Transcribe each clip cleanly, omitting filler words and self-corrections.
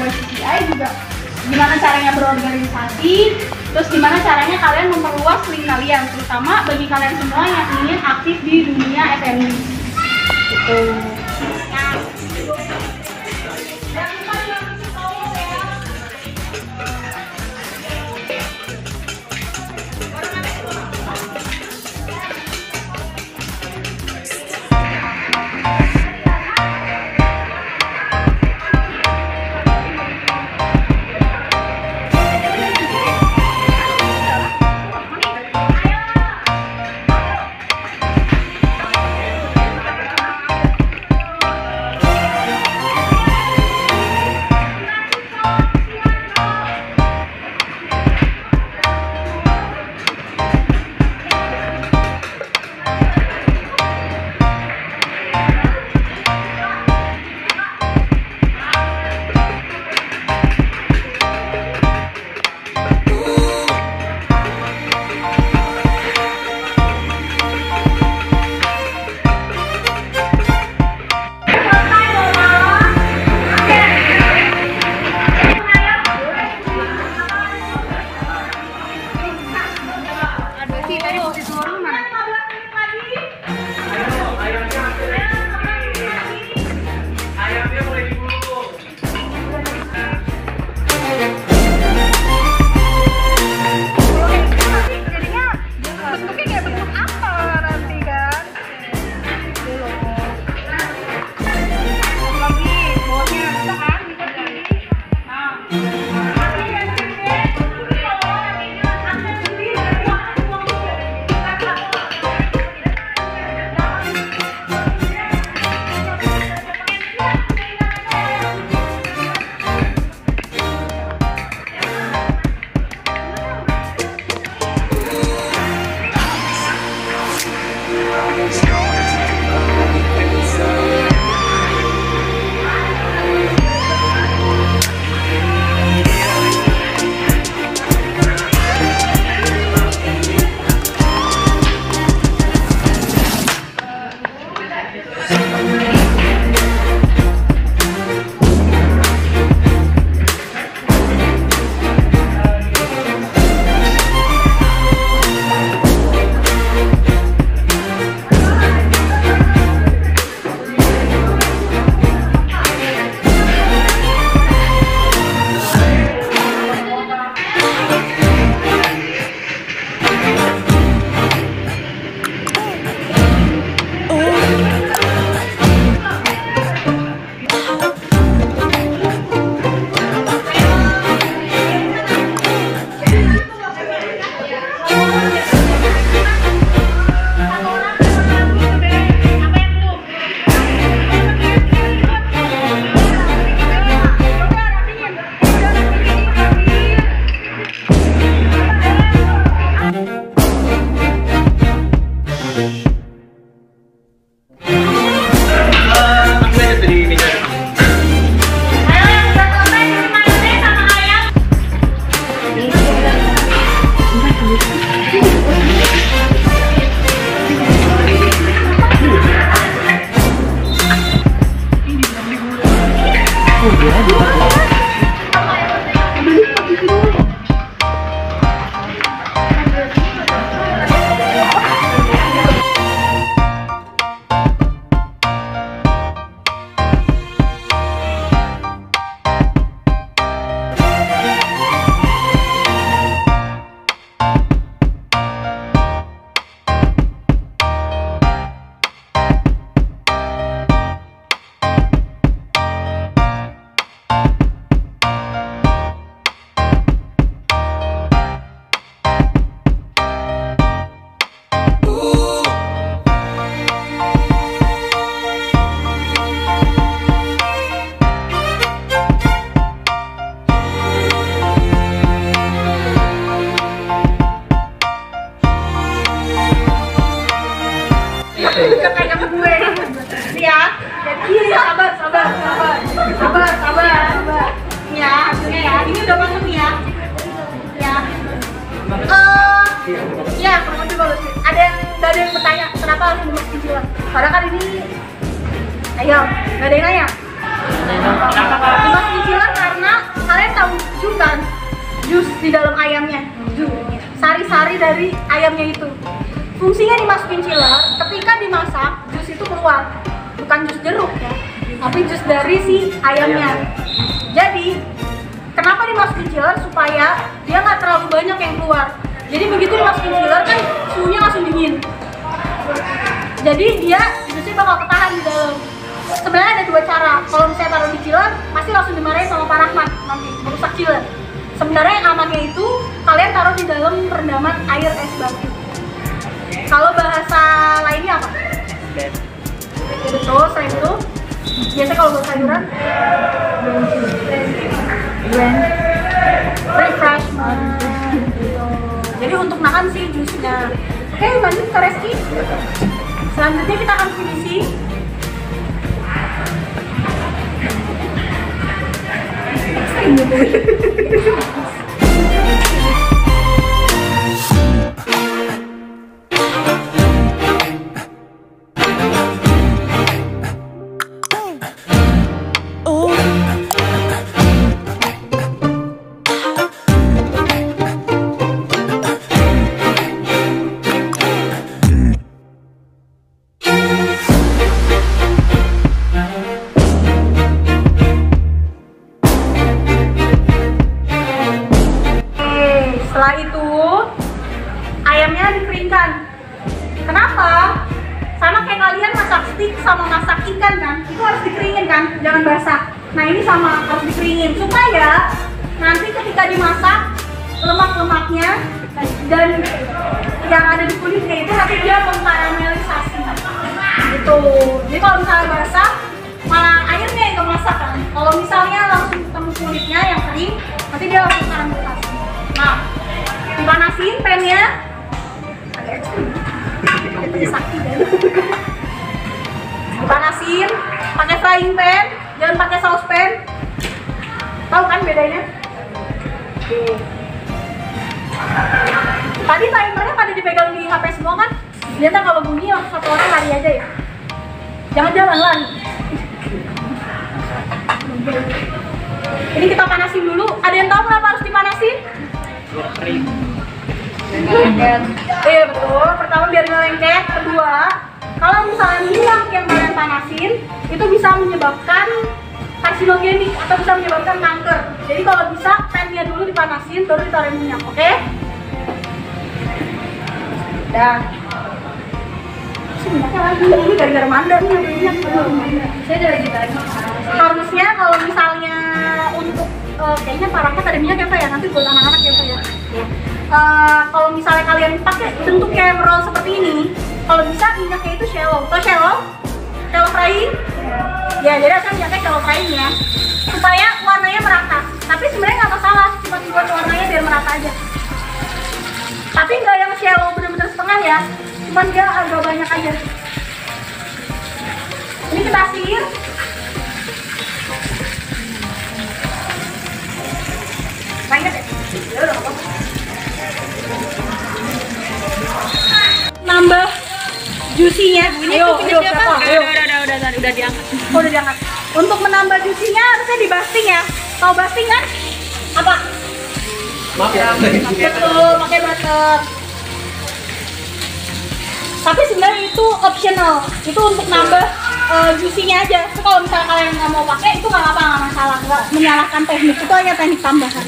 YCCI juga gimana caranya berorganisasi, terus gimana caranya kalian memperluas link kalian, terutama bagi kalian semua yang ingin aktif di dunia F&B gitu. Ya, kurang lebih bagus. Ada yang bertanya kenapa harus bungkus cicilan? Karena kan ini ayam, nggak ada yang nanya. Dimasukin chiller karena kalian tahu jus kan? Jus di dalam ayamnya, sari-sari dari ayamnya itu. Fungsinya dimasukin chiller, ketika dimasak jus itu keluar, bukan jus jeruk ya, tapi jus dari si ayamnya. Jadi kenapa dimasukin chiller? Supaya dia nggak terlalu banyak yang keluar. Jadi begitu dimasukin chiller kan suhunya langsung dingin. Jadi dia jusnya bakal ketahan di dalam. Sebenarnya ada dua cara. Kalau misalnya taruh di chiller, pasti langsung dimarahin sama Pak Rahmat nanti merusak chiller. Sebenarnya yang amannya itu kalian taruh di dalam perendaman air es batu. Kalau bahasa lainnya apa? Betul, selain itu biasanya kalau buat sayuran refreshment. Jadi untuk nahan sih jusnya. Oke, lanjut ke Reski. Selanjutnya kita akan finishing. Setelah itu ayamnya dikeringkan. Kenapa? Sama kayak kalian masak steak sama masak ikan kan, itu harus dikeringin kan, jangan basah. Nah ini sama, harus dikeringin supaya nanti ketika dimasak lemak-lemaknya dan yang ada di kulitnya itu nanti dia mengkaramelisasi gitu. Jadi kalau misalnya basah malah airnya yang kemasak kan. Kalau misalnya langsung ketemu kulitnya yang kering, nanti dia langsung karamelisasi. Nah, dipanasin pennya, dipanasin pakai frying pan, jangan pakai saucepan. Tahu kan bedanya? Oke. Tadi timernya pada dipegang di HP semua kan? Biasanya kalau bunyi langsung satu orang lari aja ya. Jangan jalan lari. Ini kita panasin dulu. Ada yang tahu kenapa harus dipanasin? Iya betul. Pertama biar nggak lengket. Kedua, kalau misalnya minyak yang kalian panasin itu bisa menyebabkan karsinogenik atau bisa menyebabkan kanker. Jadi kalau bisa pannya dulu dipanasin baru ditaruh minyak, oke? Dan minyaknya lagi ini gara-gara manda nih minyak. Saya udah lagi tarik. Harusnya kalau misalnya untuk kayaknya parahnya ada minyak ya Pak ya, nanti buat anak-anak ya Pak ya. Kalau misalnya kalian pakai bentuk kayak roll seperti ini, kalau bisa minyaknya itu shallow. Atau shallow frying. Ya, jadi saya minyaknya shallow frying ya, supaya warnanya merata. Tapi sebenarnya nggak masalah, cuma dibuat warnanya biar merata aja. Tapi nggak yang shallow bener-bener setengah ya, cuman dia agak banyak aja. Ini kita sisir. Banyak ya? Ya udah apa-apa. Nambah juicy-nya. Ayo, siapa? Ayo. Udah diangkat. Oh, udah diangkat. Untuk menambah juicy-nya harusnya di basting ya. Tahu basting kan? Apa? Maaf ya. Betul, pakai butter. Tapi sebenarnya itu optional. Itu untuk nambah juicy-nya aja. So, kalau misalnya kalian nggak mau pakai, itu nggak apa-apa, nggak masalah. Nggak menyalahkan teknik. Itu hanya teknik tambahan.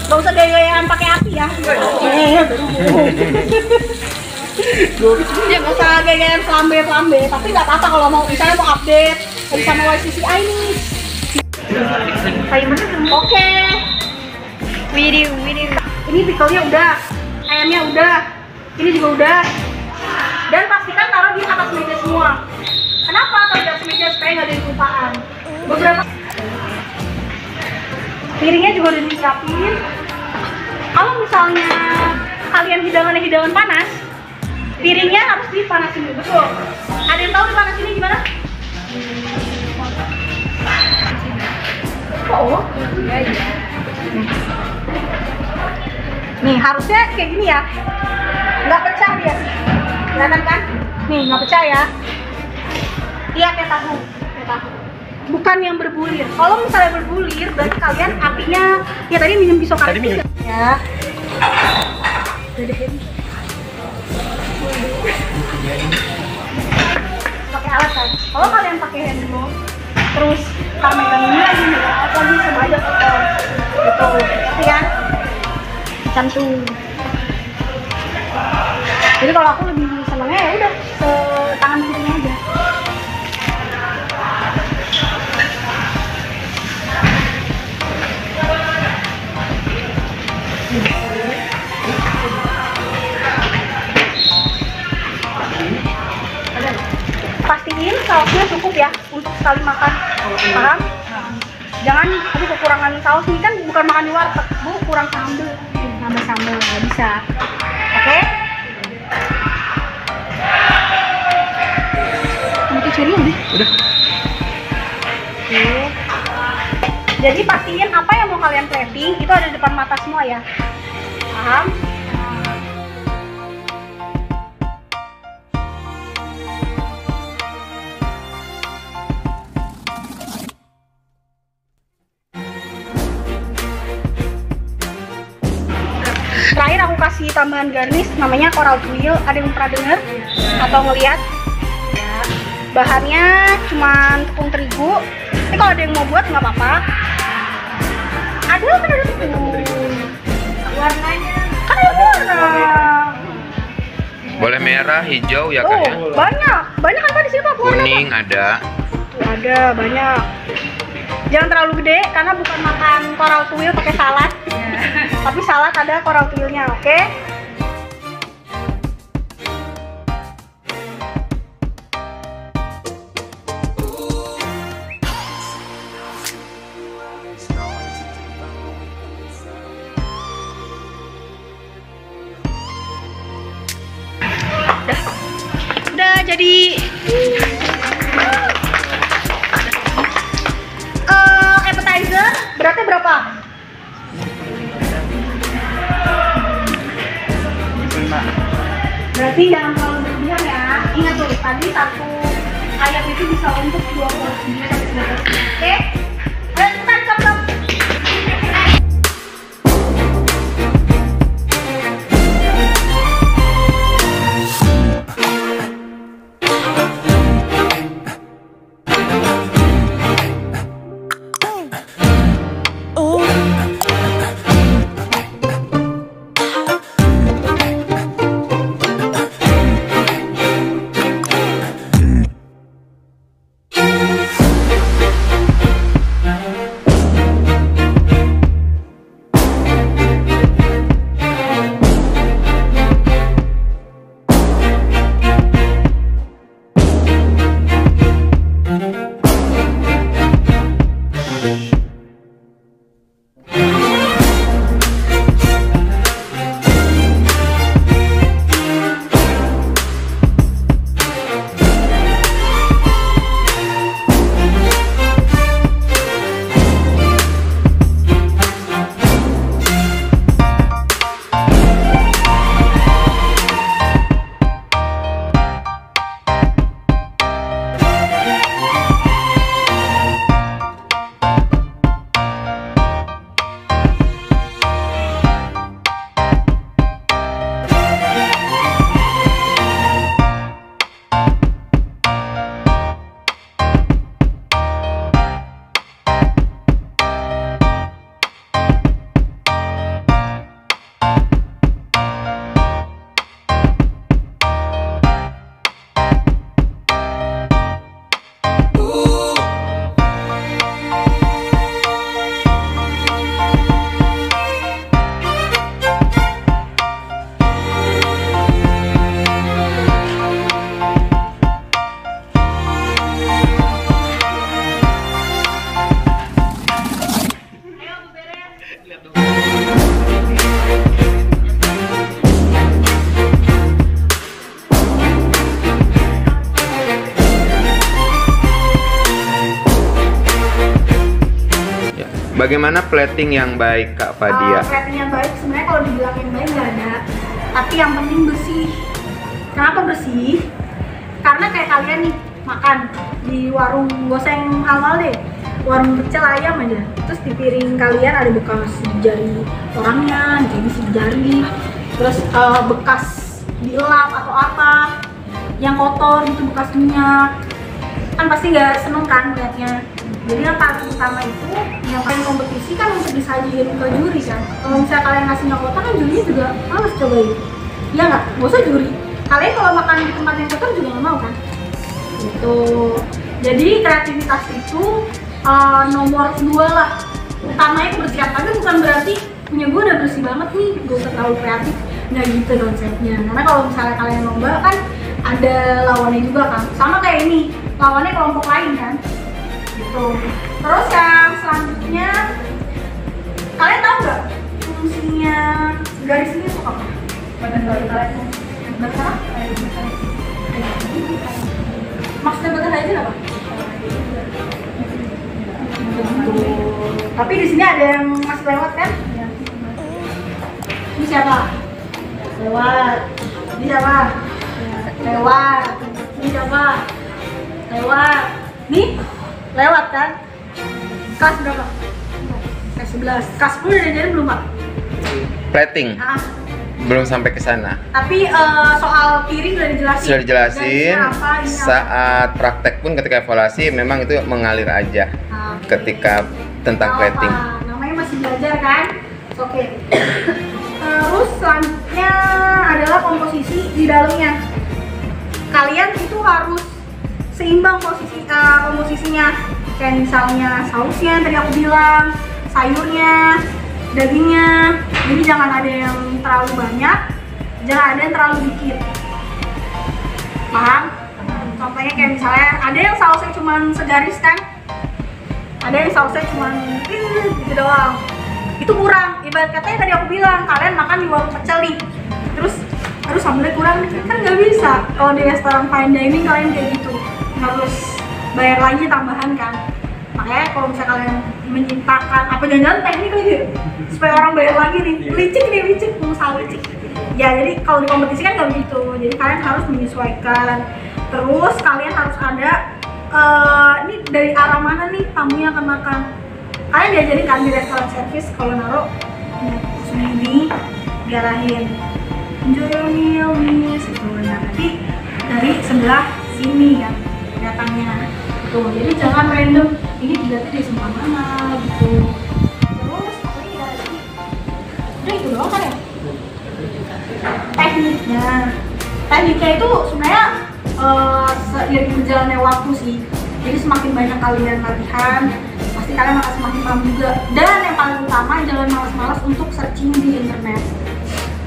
Gak usah gaya-gayaan pakai api ya. Ya gak usah gaya-gayaan flambe. Tapi gak apa-apa kalau mau misalnya mau update sama YCCI nih. Oke. Video. Ini pickle-nya udah, ayamnya udah, ini juga udah. Dan pastikan taruh di atas meja semua. Kenapa taruh di atas meja supaya nggak ada kelupaan. Beberapa piringnya juga udah disiapin. Kalau misalnya kalian hidangan panas, piringnya harus dipanasin dulu. Betul. Ada yang tahu dipanasinnya gimana? Oh, iya. Nih harusnya kayak gini ya, nggak pecah dia. Kelihatan kan? Nih nggak pecah ya. Iya, kayak tahu. Bukan yang berbulir. Kalau misalnya berbulir, berarti kalian apinya ya tadi minum pisau karet. Tadi minum. Ya. Pakai alat kan. Kalau kalian pakai hand glove, terus kalian megangin lagi ya, lagi sama aja kotor. Gitu. Tapi kan macam tuh. Jadi kalau aku lebih senangnya ya udah tangan kirinya aja. Pastiin sausnya cukup ya untuk sekali makan, paham? Jangan aduh kekurangan saus, ini kan bukan makan di warteg, Bu, kurang sambal, nambah sambal nggak bisa. Oke? Nanti curi udah. Oke. Jadi pastiin apa yang mau kalian plating itu ada di depan mata semua ya, paham? Terakhir aku kasih tambahan garnish namanya coral tuile. Ada yang pernah dengar atau ngeliat? Ya. Bahannya cuma tepung terigu. Tapi kalau ada yang mau buat nggak apa-apa. Ada kan ada tepung. Warnanya kan ada warna. Boleh merah, hijau ya kak ya? Banyak kan Pak di sini Pak warna. Kuning ada. Tuh ada banyak. Jangan terlalu gede karena bukan makan coral tuile pakai salad. Tapi salad ada coral tuile-nya, oke? Udah jadi appetizer beratnya berapa? 5. Berarti jangan terlalu berlebihan ya. Ingat tuh, tadi satu ayam itu bisa untuk 2 porsi. Oke? Dan cepetan coba. Bagaimana plating yang baik Kak Fadia? Plating yang baik sebenarnya kalau dibilang yang baik nggak ada, tapi yang penting bersih. Kenapa bersih? Karena kayak kalian nih makan di warung goseng halal deh, warung pecel ayam aja. Terus di piring kalian ada bekas jari orangnya, jadi sidik jari, terus bekas dielap atau apa yang kotor gitu, bekas minyak, kan pasti nggak seneng kan melihatnya. Jadi yang paling utama itu yang paling kompetisi kan untuk disajiin ke juri kan. Kalau misalnya kalian ngasihnya kotor kan jurinya juga males cobain. Iya nggak? Nggak usah juri. Kalian kalau makan di tempat yang kotor juga nggak mau kan? Gitu. Jadi kreativitas itu nomor 2 lah. Utamanya kebersihan, tapi bukan berarti punya gue udah bersih banget nih, gue udah terlalu kreatif. Nggak gitu konsepnya. Karena kalau misalnya kalian lomba kan ada lawannya juga kan. Sama kayak ini, lawannya kelompok lain kan. Gitu. Terus yang selanjutnya, kalian tahu nggak fungsinya garis ini tuh apa? Batas maksudnya batas aja apa? Tapi di sini ada yang masih lewat kan? Ini siapa? Lewat. Ini siapa? Lewat. Ini siapa? Lewat. Nih lewat kan? Kelas berapa? Kelas 11. Kelas 10 udah diajarin belum, Pak? Plating. Belum sampai ke sana. Tapi soal piring udah dijelasin. Sudah dijelasin. Apa, saat praktek pun ketika evaluasi memang itu mengalir aja. Ketika tentang plating. Namanya masih belajar kan? Oke. Terus selanjutnya adalah komposisi di dalamnya. Kalian itu harus seimbang komposisinya. Kayak misalnya sausnya tadi aku bilang, sayurnya, dagingnya. Jadi jangan ada yang terlalu banyak, jangan ada yang terlalu dikit. Paham? Contohnya kayak misalnya ada yang sausnya cuma segaris kan, ada yang sausnya cuma gitu doang. Itu kurang. Ibarat katanya tadi aku bilang, kalian makan di warung pecel nih, terus aduh sambelnya kurang, kan nggak bisa. Kalau di restoran fine dining kalian kayak gitu, harus bayar lagi tambahan kan. Makanya kalau misalnya kalian menciptakan apa, jangan-jangan teknik lagi supaya orang bayar lagi nih, licik pengusaha licik. Ya jadi kalau di kompetisi kan nggak begitu, jadi kalian harus menyesuaikan. Terus kalian harus ada ini dari arah mana nih tamunya akan makan. Kalian diajarin kan di restoran service kalau naruh ini diarahin enjoy your meal miss gitu. Nah nanti dari sebelah sini kan datangnya tuh, jadi jangan random ini dilihatnya dari sebelah mana gitu. Terus apa lagi ya sih? Udah itu doang kan ya? Tekniknya itu sebenarnya seiring berjalannya waktu sih. Jadi semakin banyak kalian latihan, pasti kalian akan semakin paham juga. Dan yang paling utama, jangan malas-malas untuk searching di internet,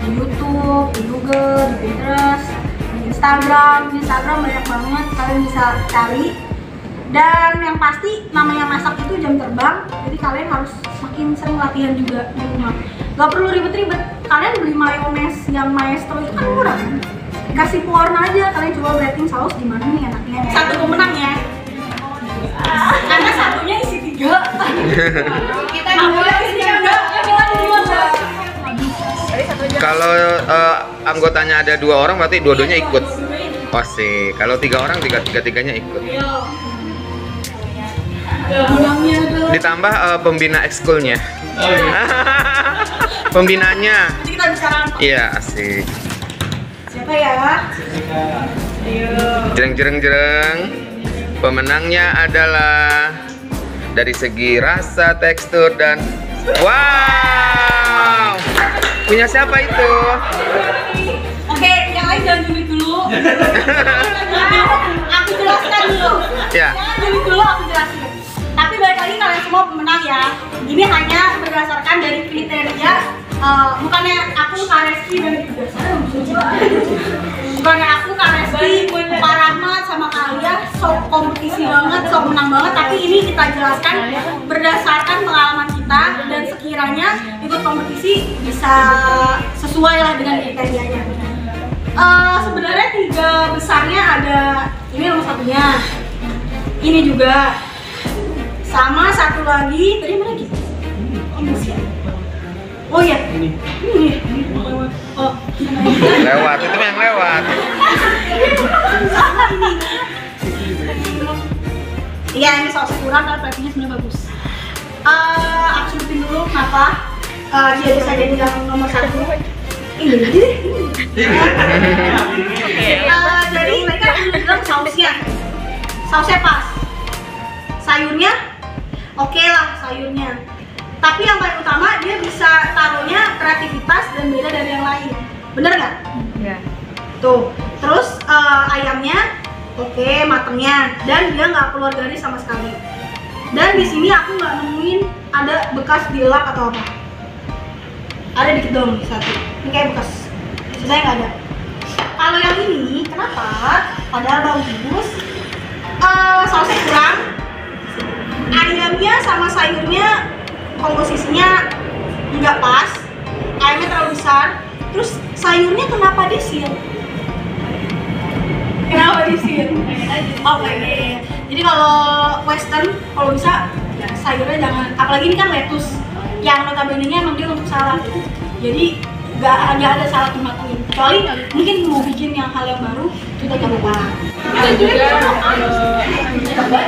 di YouTube, di Google, di Pinterest, di Instagram. Di Instagram banyak banget kalian bisa cari. Dan yang pasti namanya masak itu jam terbang, jadi kalian harus makin sering latihan juga di rumah. Gak perlu ribet-ribet, kalian beli mayones yang maestro itu kan murah kan? Dikasih pewarna aja, kalian coba blending saus gimana nih enaknya. Satu pemenang ya, karena satunya isi 3. Kita isi 3. Kalau anggotanya ada 2 orang berarti dua-duanya ikut. Oh sih, kalau 3 orang tiga-tiganya ikut. Ditambah pembina ekskulnya. Pembinanya. Nanti kita bicara. Iya, asik. Siapa ya? Jereng. Pemenangnya adalah dari segi rasa, tekstur dan wow. Punya siapa itu? Oke, yang lain jangan julid dulu. Aku jelaskan dulu. Ya. Jangan julid dulu, aku jelasin. Tapi balik lagi kalian semua pemenang ya. Ini hanya berdasarkan dari kriteria, bukannya aku Kak Reski dan bukannya aku Kak Reski, Pak Rahmat sama Kak Alia sok kompetisi banget, sok menang banget. Tapi ini kita jelaskan berdasarkan pengalaman kita dan sekiranya ikut kompetisi bisa sesuai lah dengan kriterianya. Sebenarnya 3 besarnya ada, ini nomor 1-nya, ini juga. Sama satu lagi, tadi mana lagi? Oh iya, ini. Oh, lewat, itu yang lewat. Iya, ini sausnya kurang tapi platingnya sebenarnya bagus. Aku sebutin dulu kenapa dia bisa jadi yang nomor 1. Ini jadi deh. Jadi mereka bilang sausnya pas, sayurnya oke lah sayurnya. Tapi yang paling utama dia bisa taruhnya kreativitas dan beda dari yang lain. Bener nggak? Iya. Tuh. Terus ayamnya oke, matengnya dan dia nggak keluar garis sama sekali. Dan di sini aku nggak nemuin ada bekas dilap atau apa. Ada dikit dong di satu. Ini kayak bekas. Sisanya nggak ada. Kalau yang ini kenapa? Padahal bagus. Sausnya kurang. Ayamnya sama sayurnya komposisinya nggak pas. Ayamnya terlalu besar. Terus sayurnya kenapa disil? Kenapa disil? Oke. Jadi kalau western, kalau bisa ya sayurnya jangan. Apalagi ini kan lettuce, yang notabene-nya emang dia untuk salad. Jadi nggak ada salad dimatangin. Kecuali mungkin mau bikin yang hal yang baru, kita nggak apa-apa. Dan juga dapat